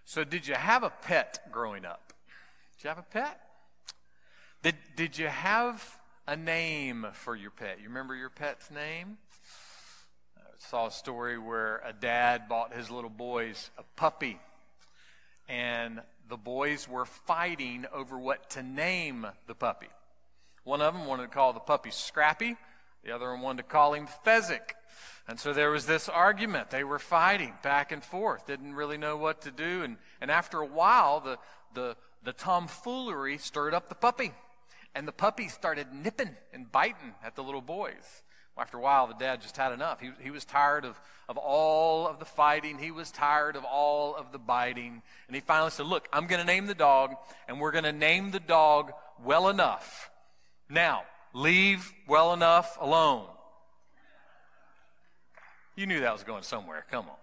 So did you have a pet growing up? Did you have a pet? Did you have a name for your pet? You remember your pet's name? I saw a story where a dad bought his little boys a puppy, and the boys were fighting over what to name the puppy. One of them wanted to call the puppy Scrappy. The other one wanted to call him Fezzik. And so there was this argument. They were fighting back and forth, didn't really know what to do. And after a while, the tomfoolery stirred up the puppy. And the puppy started nipping and biting at the little boys. After a while, the dad just had enough. He was tired of all of the fighting. He was tired of all of the biting. And he finally said, look, I'm going to name the dog, and we're going to name the dog Well Enough. Now, leave Well Enough alone. You knew that was going somewhere. Come on.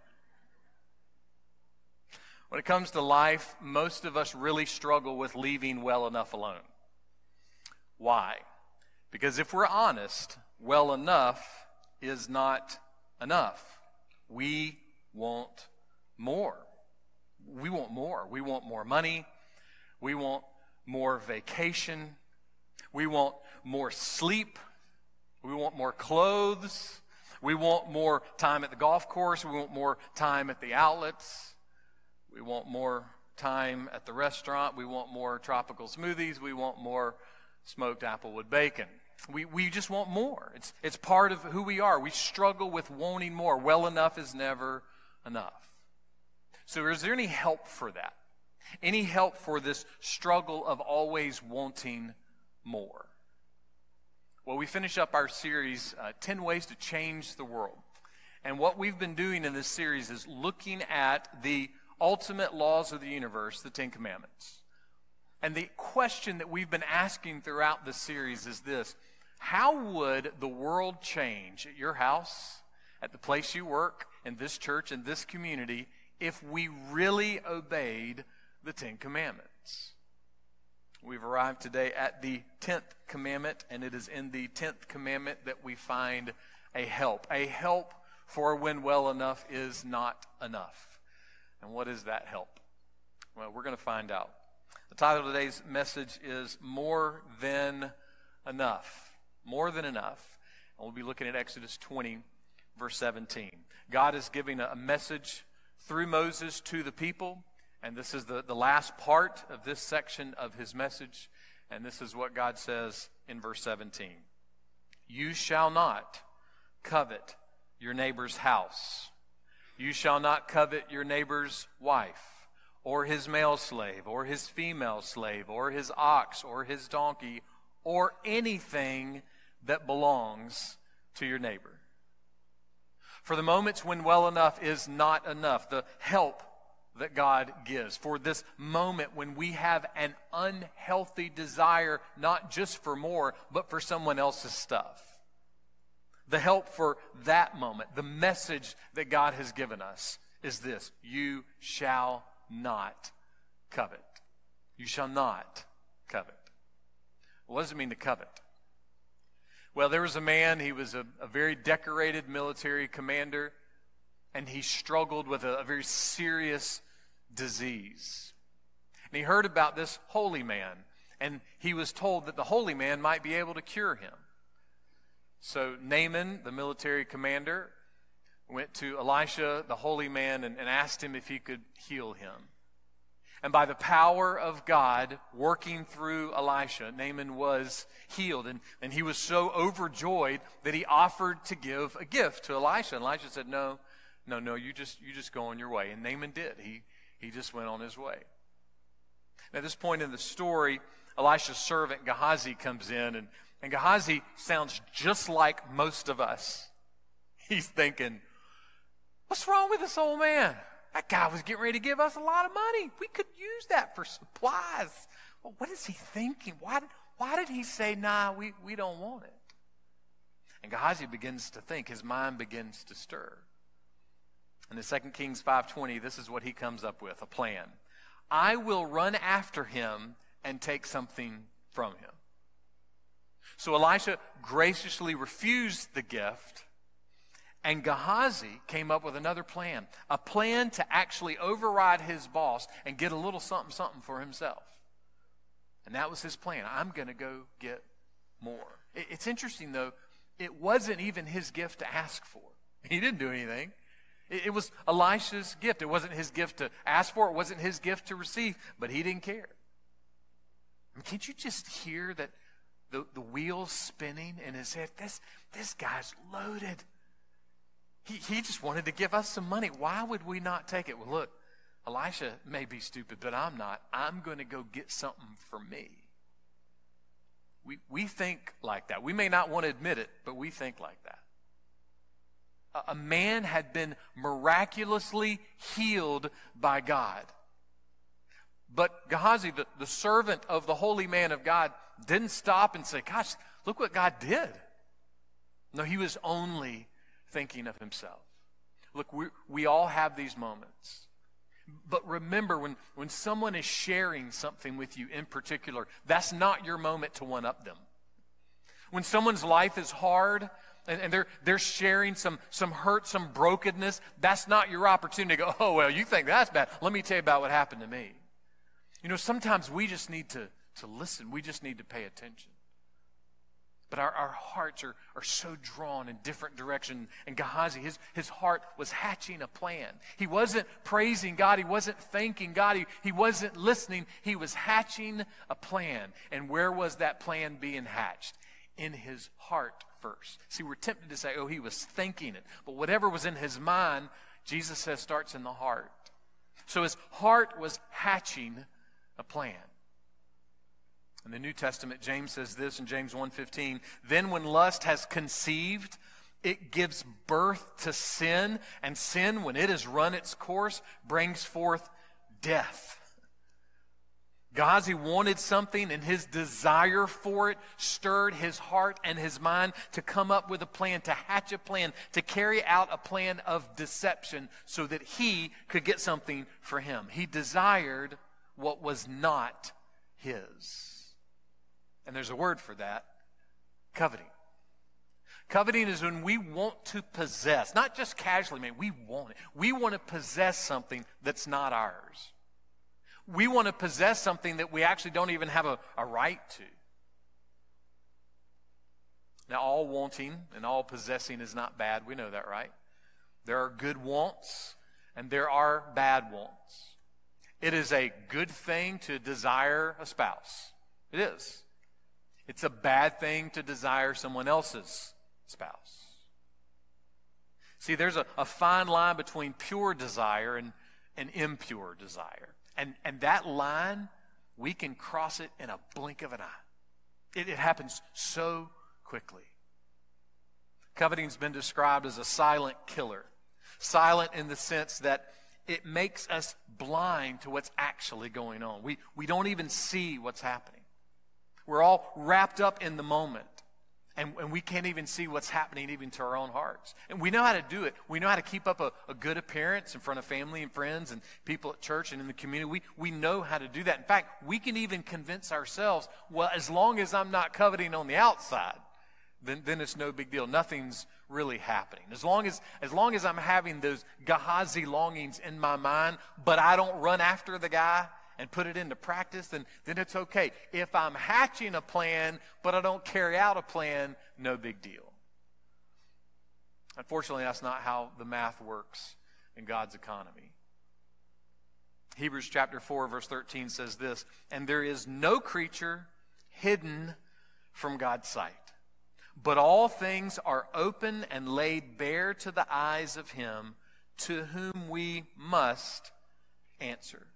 When it comes to life, most of us really struggle with leaving well enough alone. Why? Because if we're honest, well enough is not enough. We want more. We want more. We want more money. We want more vacation. We want more sleep. We want more clothes. We want more time at the golf course. We want more time at the outlets. We want more time at the restaurant. We want more tropical smoothies. We want more smoked applewood bacon. We just want more. It's part of who we are. We struggle with wanting more. Well enough is never enough. So is there any help for that? Any help for this struggle of always wanting more? Well, we finish up our series, 10 Ways to Change the World. And what we've been doing in this series is looking at the ultimate laws of the universe, the 10 Commandments. And the question that we've been asking throughout this series is this: how would the world change at your house, at the place you work, in this church, in this community, if we really obeyed the 10 Commandments? We've arrived today at the 10th commandment, and it is in the 10th commandment that we find a help for when well enough is not enough. And what is that help? Well, we're going to find out. The title of today's message is More Than Enough. More Than Enough. And we'll be looking at Exodus 20, verse 17. God is giving a message through Moses to the people. And this is the last part of this section of his message. And this is what God says in verse 17. You shall not covet your neighbor's house. You shall not covet your neighbor's wife, or his male slave, or his female slave, or his ox, or his donkey, or anything that belongs to your neighbor. For the moments when well enough is not enough, the help that God gives, for this moment when we have an unhealthy desire, not just for more, but for someone else's stuff. The help for that moment, the message that God has given us is this: you shall not covet. You shall not covet. What does it mean to covet? Well, there was a man, he was a very decorated military commander, and he struggled with a very serious disease. And he heard about this holy man, and he was told that the holy man might be able to cure him. So Naaman, the military commander, went to Elisha, the holy man, and asked him if he could heal him. And by the power of God working through Elisha, Naaman was healed. And he was so overjoyed that he offered to give a gift to Elisha. And Elisha said, no, you just go on your way. And Naaman did. He just went on his way. At this point in the story, Elisha's servant Gehazi comes in, and Gehazi sounds just like most of us. He's thinking, what's wrong with this old man? That guy was getting ready to give us a lot of money. We could use that for supplies. Well, what is he thinking? Why did he say, nah, we don't want it? And Gehazi begins to think. His mind begins to stir. And in 2 Kings 5:20, this is what he comes up with, a plan. I will run after him and take something from him. So Elisha graciously refused the gift, And Gehazi came up with another plan, a plan to actually override his boss and get a little something, something for himself. And that was his plan. I'm going to go get more. It's interesting, though, it wasn't even his gift to ask for. He didn't do anything. It was Elisha's gift. It wasn't his gift to ask for. It wasn't his gift to receive, but he didn't care. I mean, can't you just hear that the wheels spinning in his head? This guy's loaded. He just wanted to give us some money. Why would we not take it? Well, look, Elisha may be stupid, but I'm not. I'm going to go get something for me. We think like that. We may not want to admit it, but we think like that. A man had been miraculously healed by God. But Gehazi, the servant of the holy man of God, didn't stop and say, gosh, look what God did. No, he was only thinking of himself. Look, we all have these moments. But remember, when someone is sharing something with you in particular, that's not your moment to one-up them. When someone's life is hard and they're sharing some hurt, some brokenness, that's not your opportunity to go, oh, well, you think that's bad. Let me tell you about what happened to me. You know, sometimes we just need to listen. We just need to pay attention. But our hearts are so drawn in different directions. And Gehazi, his heart was hatching a plan. He wasn't praising God. He wasn't thanking God. He wasn't listening. He was hatching a plan. And where was that plan being hatched? In his heart first. See, we're tempted to say, oh, he was thinking it. But whatever was in his mind, Jesus says, starts in the heart. So his heart was hatching a plan. In the New Testament, James says this in James 1:15, then when lust has conceived, it gives birth to sin, and sin, when it has run its course, brings forth death. Gehazi wanted something, and his desire for it stirred his heart and his mind to come up with a plan, to hatch a plan, to carry out a plan of deception so that he could get something for him. He desired what was not his. And there's a word for that, coveting. Coveting is when we want to possess, not just casually, man, we want it. We want to possess something that's not ours. We want to possess something that we actually don't even have a right to. Now, all wanting and all possessing is not bad. We know that, right? There are good wants and there are bad wants. It is a good thing to desire a spouse. It is. It's a bad thing to desire someone else's spouse. See, there's a fine line between pure desire and impure desire. And that line, we can cross it in a blink of an eye. It happens so quickly. Coveting's been described as a silent killer. Silent in the sense that it makes us blind to what's actually going on. We don't even see what's happening. We're all wrapped up in the moment. And we can't even see what's happening even to our own hearts. And we know how to do it. We know how to keep up a good appearance in front of family and friends and people at church and in the community. We know how to do that. In fact, we can even convince ourselves, well, as long as I'm not coveting on the outside, then it's no big deal. Nothing's really happening. As long as I'm having those Gehazi longings in my mind, but I don't run after the guy and put it into practice, then it's okay. If I'm hatching a plan, but I don't carry out a plan, no big deal. Unfortunately, that's not how the math works in God's economy. Hebrews chapter 4, verse 13 says this, and there is no creature hidden from God's sight, but all things are open and laid bare to the eyes of him to whom we must answer.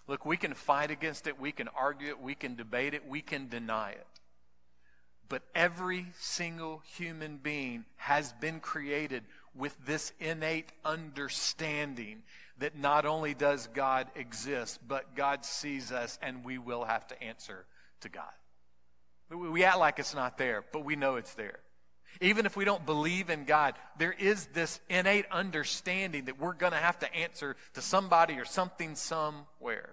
Look, we can fight against it, we can argue it, we can debate it, we can deny it. But every single human being has been created with this innate understanding that not only does God exist, but God sees us and we will have to answer to God. We act like it's not there, but we know it's there. Even if we don't believe in God, there is this innate understanding that we're going to have to answer to somebody or something somewhere.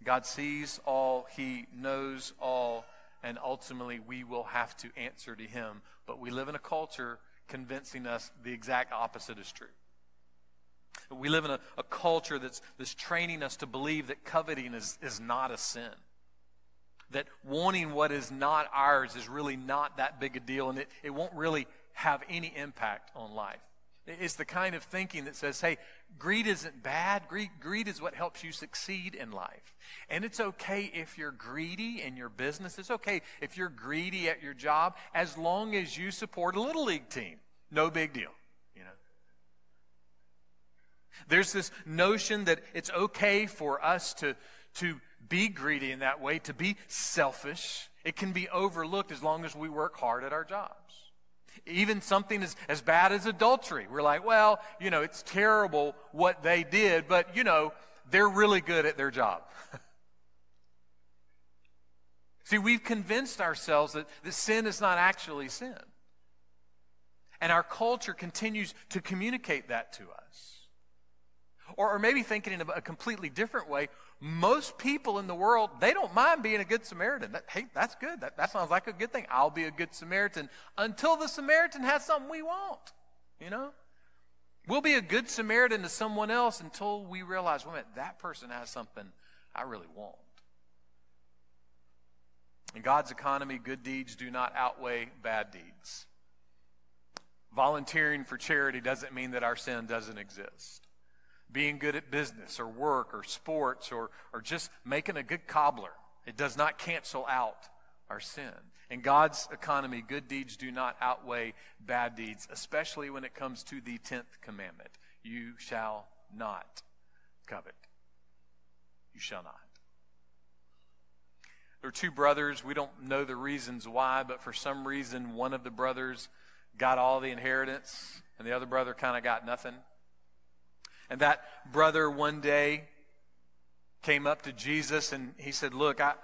God sees all, he knows all, and ultimately we will have to answer to him. But we live in a culture convincing us the exact opposite is true. We live in a culture that's training us to believe that coveting is not a sin. That wanting what is not ours is really not that big a deal, and it won't really have any impact on life. It's the kind of thinking that says, hey, greed isn't bad. Greed is what helps you succeed in life. And it's okay if you're greedy in your business. It's okay if you're greedy at your job, as long as you support a little league team. No big deal, you know. There's this notion that it's okay for us to be greedy in that way, to be selfish. It can be overlooked as long as we work hard at our jobs. Even something as bad as adultery. We're like, well, you know, it's terrible what they did, but, you know, they're really good at their job. See, we've convinced ourselves that sin is not actually sin. And our culture continues to communicate that to us. Or maybe thinking in a completely different way, most people in the world, they don't mind being a good Samaritan. Hey, that's good. That sounds like a good thing. I'll be a good Samaritan until the Samaritan has something we want, you know? We'll be a good Samaritan to someone else until we realize, wait a minute, that person has something I really want. In God's economy, good deeds do not outweigh bad deeds. Volunteering for charity doesn't mean that our sin doesn't exist. Being good at business or work or sports or just making a good cobbler, it does not cancel out our sin. In God's economy, good deeds do not outweigh bad deeds, especially when it comes to the 10th commandment. You shall not covet. You shall not. There are two brothers. We don't know the reasons why, but for some reason, one of the brothers got all the inheritance, and the other brother kind of got nothing. And that brother one day came up to Jesus, and he said, look, I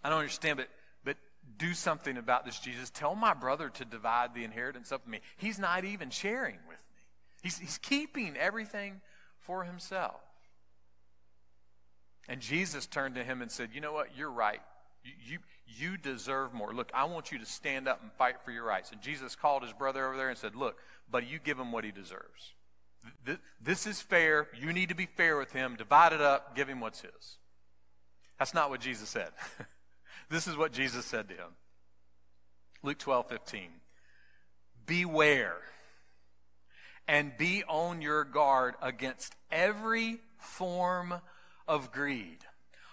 don't understand, but do something about this, Jesus. Tell my brother to divide the inheritance up with me. He's not even sharing with me. He's keeping everything for himself. And Jesus turned to him and said, you know what, you're right. You deserve more. Look, I want you to stand up and fight for your rights. And Jesus called his brother over there and said, look, buddy, you give him what he deserves. This is fair. You need to be fair with him. Divide it up. Give him what's his. That's not what Jesus said. This is what Jesus said to him. Luke 12:15. Beware and be on your guard against every form of greed.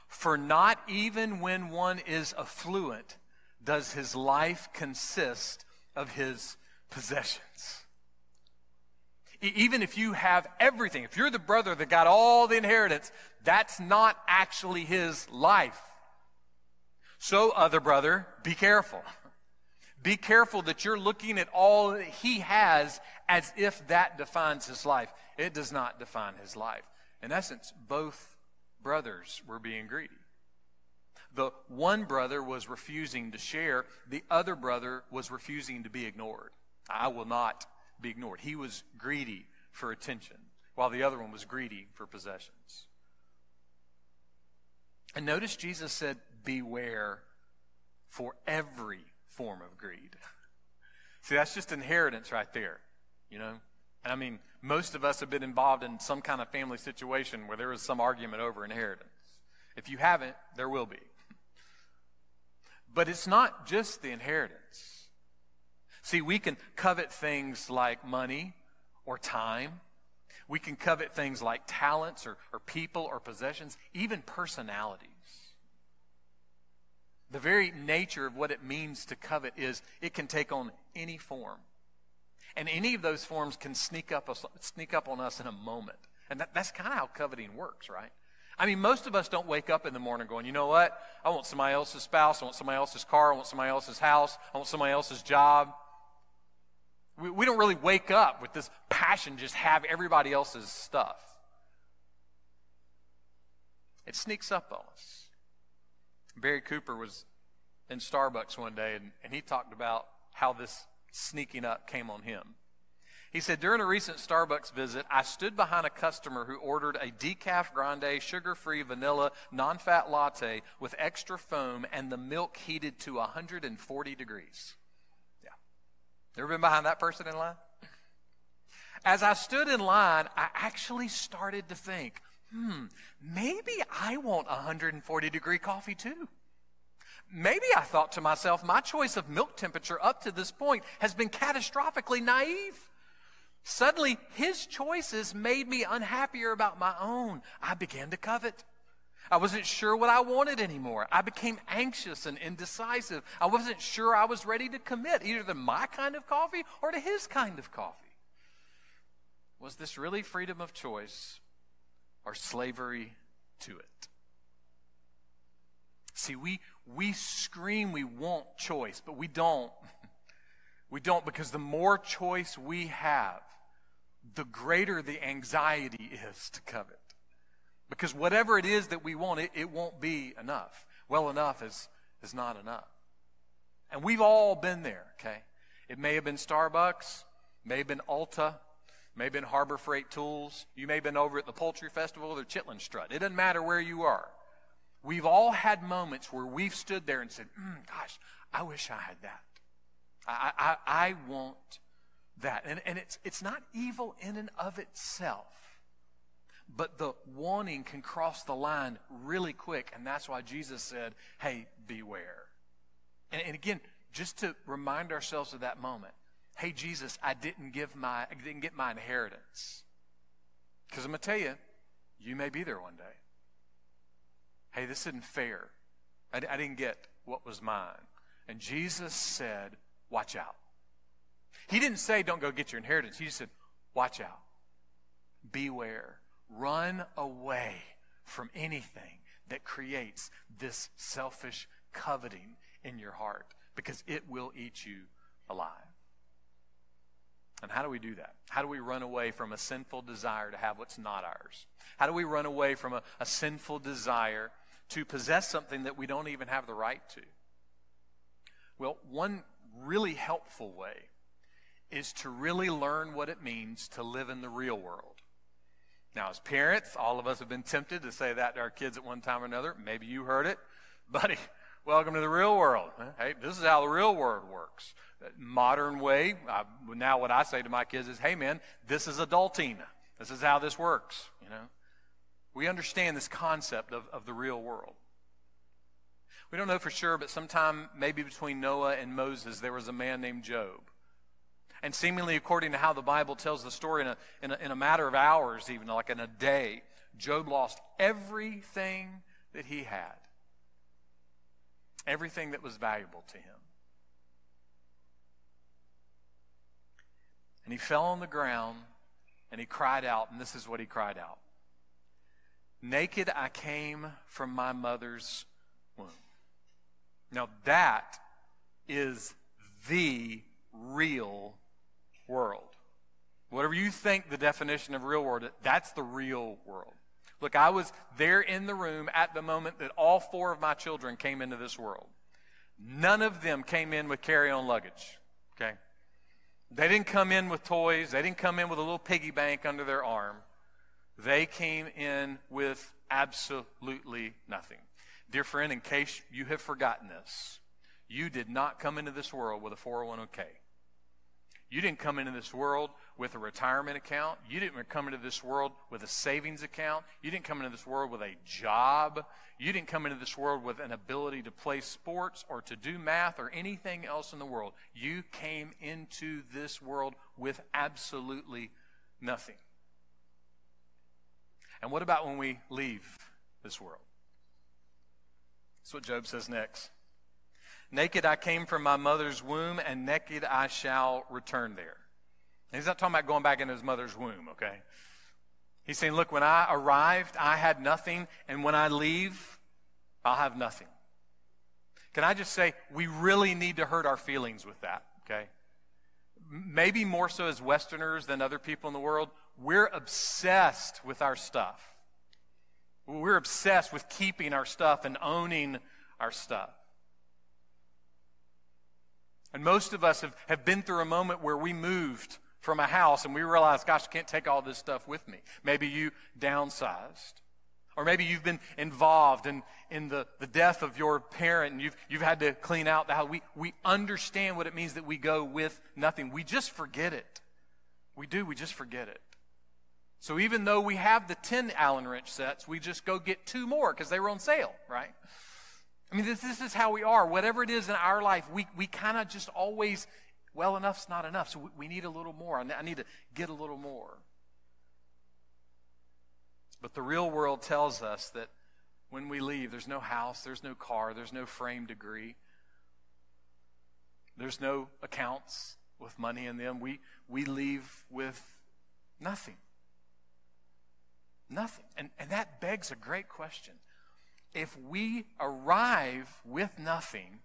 For not even when one is affluent does his life consist of his possessions. Even if you have everything, if you're the brother that got all the inheritance, that's not actually his life. So, other brother, be careful. Be careful that you're looking at all that he has as if that defines his life. It does not define his life. In essence, both brothers were being greedy. The one brother was refusing to share. The other brother was refusing to be ignored. I will not be ignored. He was greedy for attention, while the other one was greedy for possessions. And notice Jesus said, beware for every form of greed. See, that's just inheritance right there, you know? And I mean, most of us have been involved in some kind of family situation where there was some argument over inheritance. If you haven't, there will be. But it's not just the inheritance. See, we can covet things like money or time. We can covet things like talents or people or possessions, even personalities. The very nature of what it means to covet is it can take on any form. And any of those forms can sneak up on us in a moment. And that's kind of how coveting works, right? I mean, most of us don't wake up in the morning going, you know what? I want somebody else's spouse. I want somebody else's car. I want somebody else's house. I want somebody else's job. We don't really wake up with this passion, just have everybody else's stuff. It sneaks up on us. Barry Cooper was in Starbucks one day, and he talked about how this sneaking up came on him. He said, during a recent Starbucks visit, I stood behind a customer who ordered a decaf grande, sugar-free vanilla, non-fat latte with extra foam and the milk heated to 140 degrees. Yeah. Ever been behind that person in line? As I stood in line, I actually started to think, maybe I want 140-degree coffee too. Maybe I thought to myself, my choice of milk temperature up to this point has been catastrophically naive. Suddenly, his choices made me unhappier about my own. I began to covet. I wasn't sure what I wanted anymore. I became anxious and indecisive. I wasn't sure I was ready to commit either to my kind of coffee or to his kind of coffee. Was this really freedom of choice or slavery to it? See, we scream we want choice, but we don't. We don't, because the more choice we have, the greater the anxiety is to covet. Because whatever it is that we want, it won't be enough. Well, enough is not enough. And we've all been there, okay? It may have been Starbucks, may have been Ulta, may have been Harbor Freight Tools. You may have been over at the Poultry Festival or Chitlin Strut. It doesn't matter where you are. We've all had moments where we've stood there and said, gosh, I wish I had that. I want that. And it's not evil in and of itself. But the wanting can cross the line really quick. And that's why Jesus said, hey, beware. And again, just to remind ourselves of that moment. Hey, Jesus, I didn't get my inheritance. Because I'm going to tell you, you may be there one day. Hey, this isn't fair. I didn't get what was mine. And Jesus said, watch out. He didn't say, don't go get your inheritance. He just said, watch out. Beware. Run away from anything that creates this selfish coveting in your heart, because it will eat you alive. And how do we do that? How do we run away from a sinful desire to have what's not ours? How do we run away from a sinful desire to possess something that we don't even have the right to? Well, one really helpful way is to really learn what it means to live in the real world. Now, as parents, all of us have been tempted to say that to our kids at one time or another. Maybe you heard it. Buddy, welcome to the real world. Hey, this is how the real world works. Modern way, now what I say to my kids is, hey man, this is adulting. This is how this works, you know. We understand this concept of the real world. We don't know for sure, but sometime maybe between Noah and Moses, there was a man named Job. And seemingly, according to how the Bible tells the story, in a matter of hours, even like in a day, Job lost everything that he had. Everything that was valuable to him. And he fell on the ground and he cried out, and this is what he cried out. Naked I came from my mother's womb. Now that is the real world. Whatever you think the definition of real world is, that's the real world. Look, I was there in the room at the moment that all 4 of my children came into this world. None of them came in with carry-on luggage, okay? They didn't come in with toys. They didn't come in with a little piggy bank under their arm. They came in with absolutely nothing. Dear friend, in case you have forgotten this, you did not come into this world with a 401k. You didn't come into this world with a retirement account. You didn't come into this world with a savings account. You didn't come into this world with a job. You didn't come into this world with an ability to play sports or to do math or anything else in the world. You came into this world with absolutely nothing. And what about when we leave this world? That's what Job says next. Naked I came from my mother's womb, and naked I shall return there. And he's not talking about going back into his mother's womb, okay? He's saying, look, when I arrived, I had nothing, and when I leave, I'll have nothing. Can I just say, we really need to hurt our feelings with that, okay? Maybe more so as Westerners than other people in the world. We're obsessed with our stuff. We're obsessed with keeping our stuff and owning our stuff. And most of us have been through a moment where we moved from a house and we realized, gosh, I can't take all this stuff with me. Maybe you downsized. Or maybe you've been involved in the death of your parent and you've had to clean out the house. We understand what it means that we go with nothing. We just forget it. We do. We just forget it. So even though we have the 10 Allen wrench sets, we just go get 2 more because they were on sale, right? I mean, this is how we are. Whatever it is in our life, we kind of just always, well, enough's not enough. So we need a little more. I need to get a little more. But the real world tells us that when we leave, there's no house, there's no car, there's no framed degree. There's no accounts with money in them. We leave with nothing. Nothing. And that begs a great question. If we arrive with nothing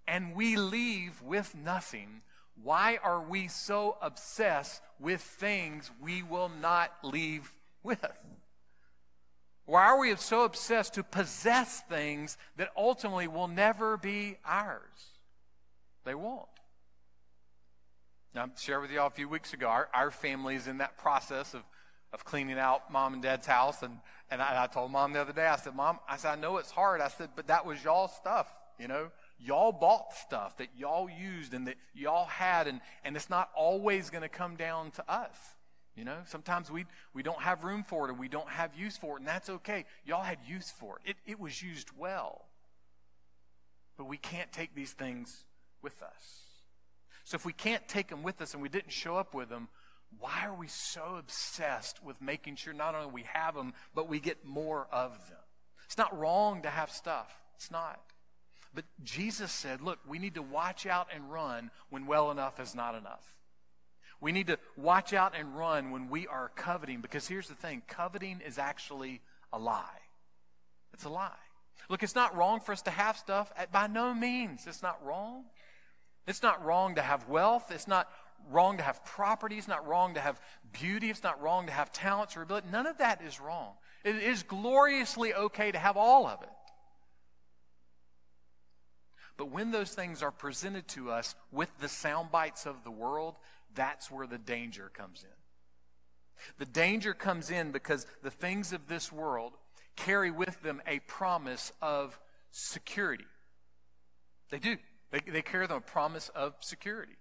and we leave with nothing, why are we so obsessed with things we will not leave with? Why are we so obsessed to possess things that ultimately will never be ours? They won't. Now, I shared with you all a few weeks ago, our family is in that process of cleaning out Mom and Dad's house. And I told Mom the other day, I said, Mom, I know it's hard. I said, but that was y'all's stuff, you know. Y'all bought stuff that y'all used and that y'all had, and it's not always going to come down to us. You know, sometimes we don't have room for it or we don't have use for it, and that's okay. Y'all had use for it. It was used well. But we can't take these things with us. So if we can't take them with us and we didn't show up with them, why are we so obsessed with making sure not only we have them, but we get more of them? It's not wrong to have stuff. It's not. But Jesus said, look, we need to watch out and run when well enough is not enough. We need to watch out and run when we are coveting, because here's the thing, coveting is actually a lie. It's a lie. Look, it's not wrong for us to have stuff. By no means. It's not wrong. It's not wrong to have wealth. It's not wrong to have property. It's not wrong to have beauty. It's not wrong to have talents or ability. None of that is wrong. It is gloriously okay to have all of it. But when those things are presented to us with the sound bites of the world, that's where the danger comes in. The danger comes in because the things of this world carry with them a promise of security. They do. They carry them a promise of security.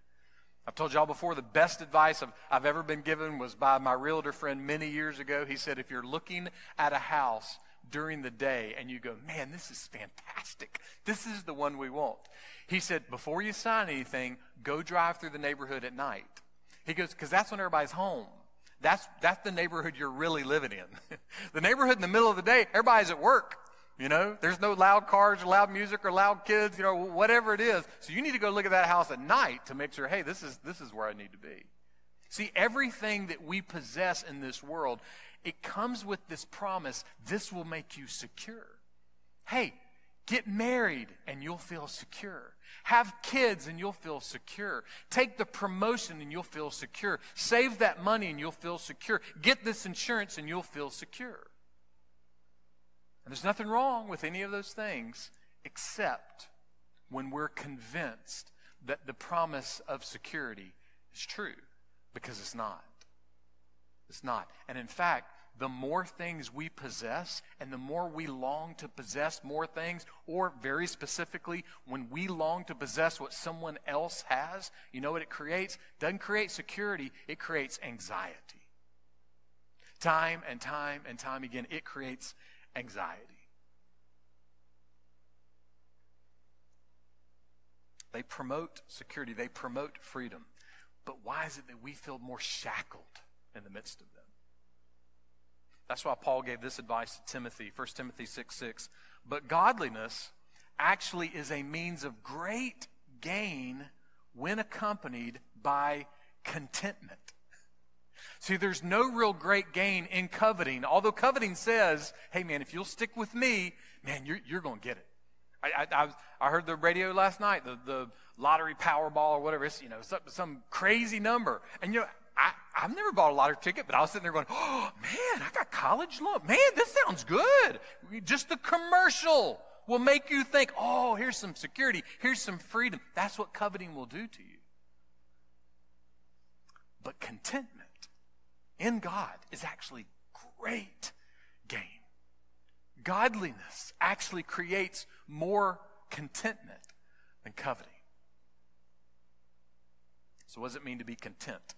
I've told y'all before, the best advice I've ever been given was by my realtor friend many years ago. He said, if you're looking at a house during the day and you go, man, this is fantastic. This is the one we want. He said, before you sign anything, go drive through the neighborhood at night. He goes, because that's when everybody's home. That's the neighborhood you're really living in. The neighborhood in the middle of the day, everybody's at work. You know, there's no loud cars or loud music or loud kids, you know, whatever it is. So you need to go look at that house at night to make sure, hey, this is where I need to be. See, everything that we possess in this world, it comes with this promise, this will make you secure. Hey, get married and you'll feel secure. Have kids and you'll feel secure. Take the promotion and you'll feel secure. Save that money and you'll feel secure. Get this insurance and you'll feel secure. And there's nothing wrong with any of those things except when we're convinced that the promise of security is true, because it's not. It's not. And in fact, the more things we possess and the more we long to possess more things, or very specifically, when we long to possess what someone else has, you know what it creates? It doesn't create security, it creates anxiety. Time and time and time again, it creates anxiety. They promote security, they promote freedom. But why is it that we feel more shackled in the midst of them? That's why Paul gave this advice to Timothy, 1 Timothy 6:6. But godliness actually is a means of great gain when accompanied by contentment. See, there's no real great gain in coveting, although coveting says, hey man, if you'll stick with me, man, you're going to get it. I heard the radio last night, the lottery Powerball or whatever, it's, you know, some crazy number. And you know, I've never bought a lottery ticket, but I was sitting there going, oh man, I got college loan. Man, this sounds good. Just the commercial will make you think, oh, here's some security, here's some freedom. That's what coveting will do to you. But contentment in God is actually great gain. Godliness actually creates more contentment than coveting. So what does it mean to be content?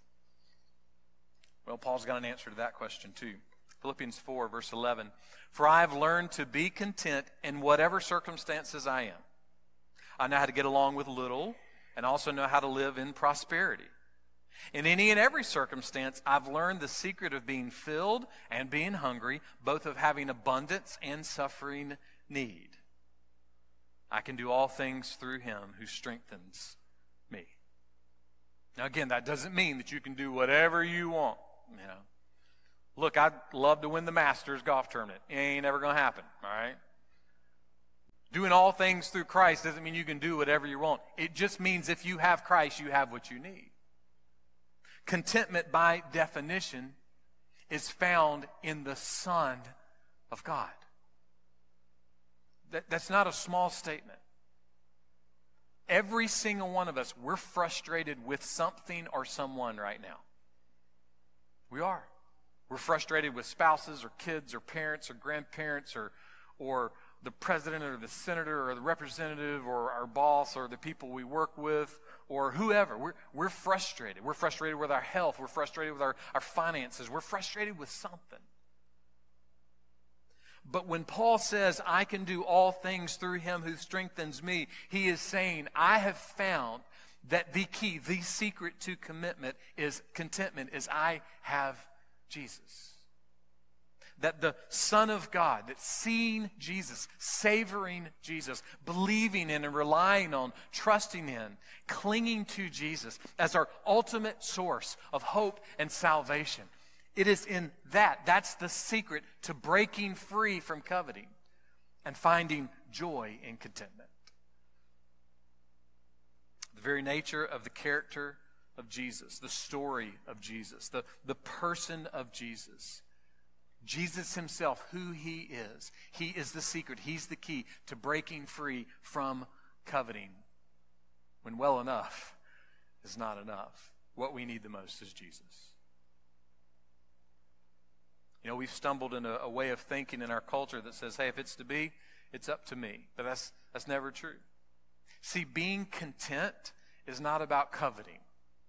Well, Paul's got an answer to that question too. Philippians 4, verse 11. For I have learned to be content in whatever circumstances I am. I know how to get along with little, and also know how to live in prosperity. In any and every circumstance, I've learned the secret of being filled and being hungry, both of having abundance and suffering need. I can do all things through him who strengthens me. Now again, that doesn't mean that you can do whatever you want, you know. Look, I'd love to win the Masters golf tournament. It ain't ever going to happen, all right? Doing all things through Christ doesn't mean you can do whatever you want. It just means if you have Christ, you have what you need. Contentment, by definition, is found in the Son of God. That's not a small statement. Every single one of us, we're frustrated with something or someone right now. We are. We're frustrated with spouses or kids or parents or grandparents or the president or the senator or the representative or our boss or the people we work with or whoever. We're frustrated. We're frustrated with our health. We're frustrated with our finances. We're frustrated with something. But when Paul says, I can do all things through him who strengthens me, he is saying, I have found that the key, the secret to contentment is I have Jesus. That the Son of God, that seeing Jesus, savoring Jesus, believing in and relying on, trusting in, clinging to Jesus as our ultimate source of hope and salvation. It is in that's the secret to breaking free from coveting and finding joy in contentment. The very nature of the character of Jesus, the story of Jesus, the person of Jesus. Jesus himself, who he is the secret. He's the key to breaking free from coveting. When well enough is not enough. What we need the most is Jesus. You know, we've stumbled in a way of thinking in our culture that says, hey, if it's to be, it's up to me. But that's never true. See, being content is not about coveting.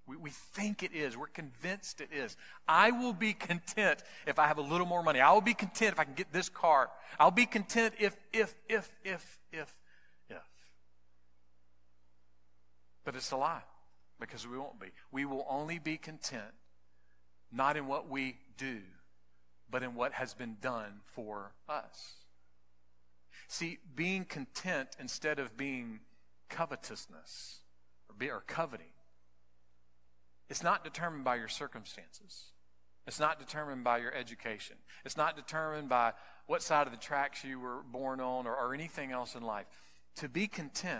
We think it is. We're convinced it is. I will be content if I have a little more money. I will be content if I can get this car. I'll be content if. But it's a lie, because we won't be. We will only be content, not in what we do, but in what has been done for us. See, being content instead of being covetousness or coveting, it's not determined by your circumstances. It's not determined by your education. It's not determined by what side of the tracks you were born on or anything else in life. To be content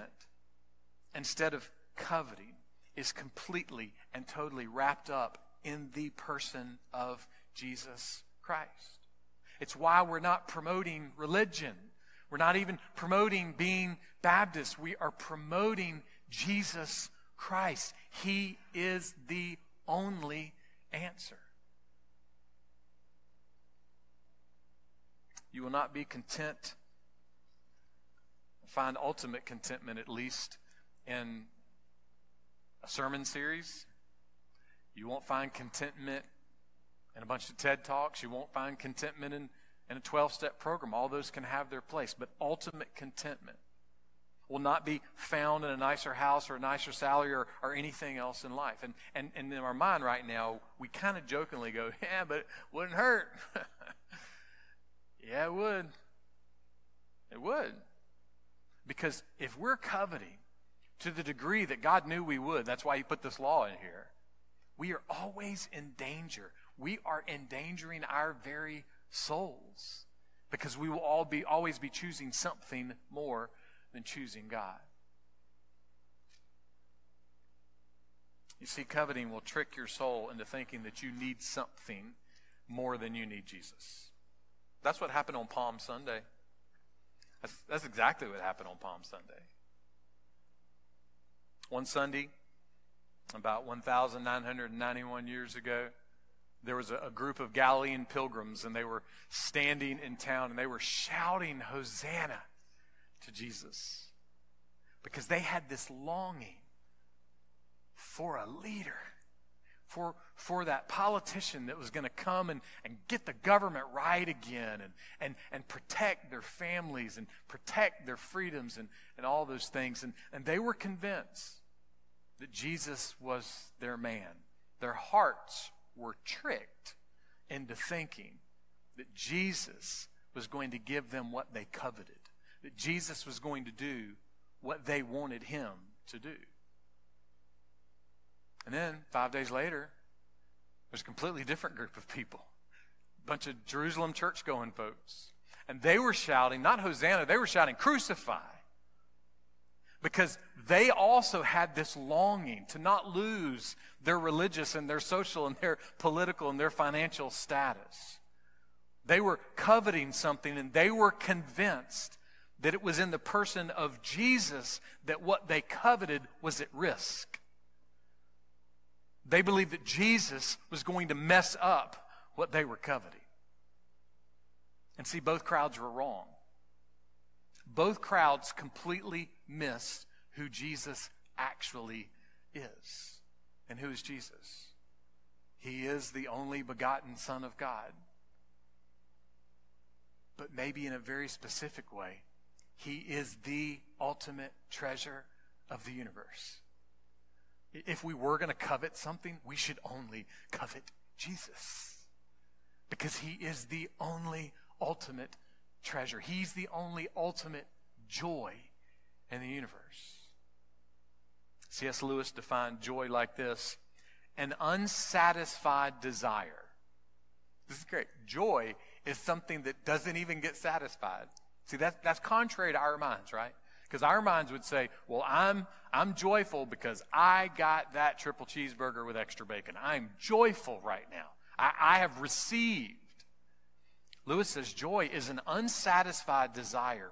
instead of coveting is completely and totally wrapped up in the person of Jesus Christ. It's why we're not promoting religion. We're not even promoting being Baptist. We are promoting Jesus Christ. He is the only answer. You will not be content, find ultimate contentment at least in a sermon series. You won't find contentment in a bunch of TED Talks. You won't find contentment in a 12-step program. All those can have their place. But ultimate contentment will not be found in a nicer house or a nicer salary or anything else in life. And in our mind right now, we kind of jokingly go, yeah, but it wouldn't hurt. Yeah, it would. It would. Because if we're coveting to the degree that God knew we would, that's why he put this law in here, we are always in danger. We are endangering our very souls because we will always be choosing something more than choosing God. You see, coveting will trick your soul into thinking that you need something more than you need Jesus. That's what happened on Palm Sunday. That's exactly what happened on Palm Sunday. One Sunday, About 1,991 years ago, there was a group of Galilean pilgrims, and they were standing in town, and they were shouting Hosanna to Jesus because they had this longing for a leader, for that politician that was going to come and get the government right again and protect their families and protect their freedoms and all those things. And they were convinced that Jesus was their man. Their hearts were tricked into thinking that Jesus was going to give them what they coveted, that Jesus was going to do what they wanted him to do. And then 5 days later, there's a completely different group of people, a bunch of Jerusalem church-going folks. And they were shouting, not Hosanna, they were shouting, crucify. Because they also had this longing to not lose their religious and their social and their political and their financial status. They were coveting something, and they were convinced that it was in the person of Jesus that what they coveted was at risk. They believed that Jesus was going to mess up what they were coveting. And see, both crowds were wrong. Both crowds completely missed who Jesus actually is. And who is Jesus? He is the only begotten Son of God. But maybe in a very specific way, he is the ultimate treasure of the universe. If we were going to covet something, we should only covet Jesus. Because he is the only ultimate treasure. He's the only ultimate joy in the universe. C.S. Lewis defined joy like this: an unsatisfied desire. This is great. Joy is something that doesn't even get satisfied. See, that's contrary to our minds, right? Because our minds would say, well, I'm joyful because I got that triple cheeseburger with extra bacon. I'm joyful right now. I have received. Lewis says joy is an unsatisfied desire,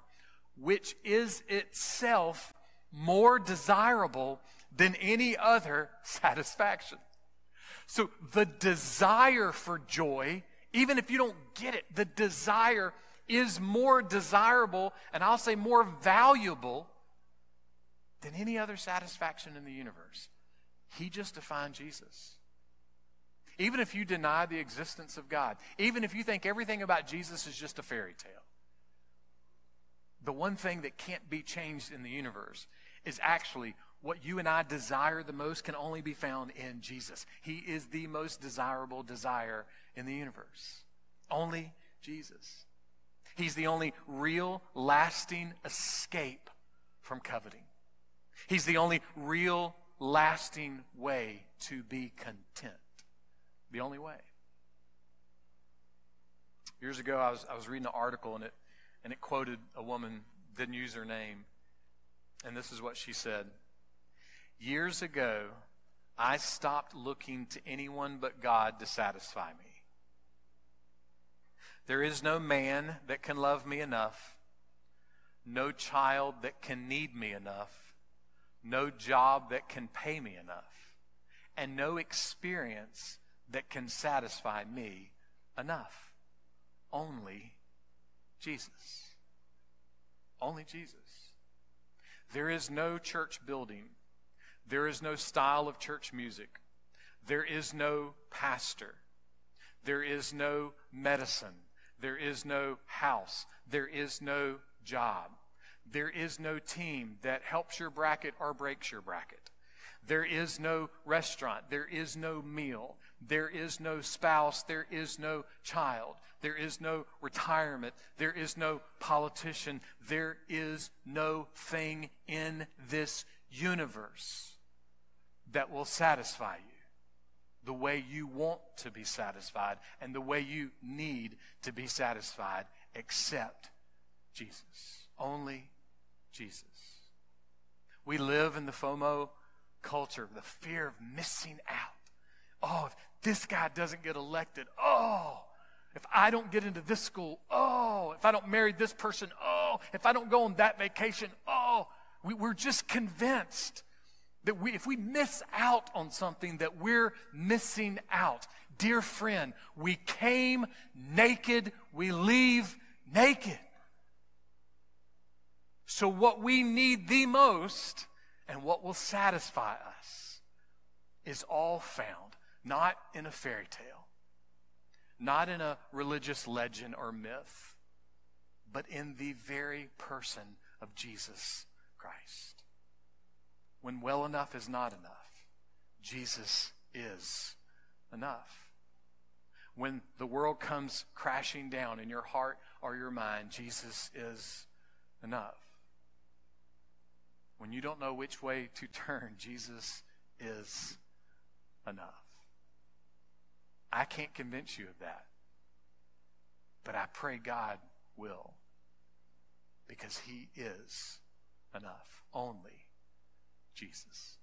which is itself more desirable than any other satisfaction. So the desire for joy, even if you don't get it, the desire is more desirable, and I'll say more valuable, than any other satisfaction in the universe. He just defined Jesus. Even if you deny the existence of God, even if you think everything about Jesus is just a fairy tale, the one thing that can't be changed in the universe is actually what you and I desire the most can only be found in Jesus. He is the most desirable desire in the universe. Only Jesus. He's the only real, lasting escape from coveting. He's the only real, lasting way to be content. The only way. Years ago, I was reading an article, and it quoted a woman, didn't use her name, and this is what she said. Years ago, I stopped looking to anyone but God to satisfy me. There is no man that can love me enough, no child that can need me enough, no job that can pay me enough, and no experience that can satisfy me enough. Only Jesus. Only Jesus. There is no church building. There is no style of church music. There is no pastor. There is no medicine. There is no house. There is no job. There is no team that helps your bracket or breaks your bracket. There is no restaurant. There is no meal. There is no spouse. There is no child. There is no retirement. There is no politician. There is no thing in this universe that will satisfy you the way you want to be satisfied and the way you need to be satisfied except Jesus. Only Jesus. We live in the FOMO culture, the fear of missing out. Oh, if this guy doesn't get elected, oh, if I don't get into this school, oh, if I don't marry this person, oh, if I don't go on that vacation, oh. We're just convinced That if we miss out on something, that we're missing out. Dear friend, we came naked, we leave naked. So what we need the most and what will satisfy us is all found, not in a fairy tale, not in a religious legend or myth, but in the very person of Jesus Christ. When well enough is not enough, Jesus is enough. When the world comes crashing down in your heart or your mind, Jesus is enough. When you don't know which way to turn, Jesus is enough. I can't convince you of that, but I pray God will, because he is enough. Only Jesus.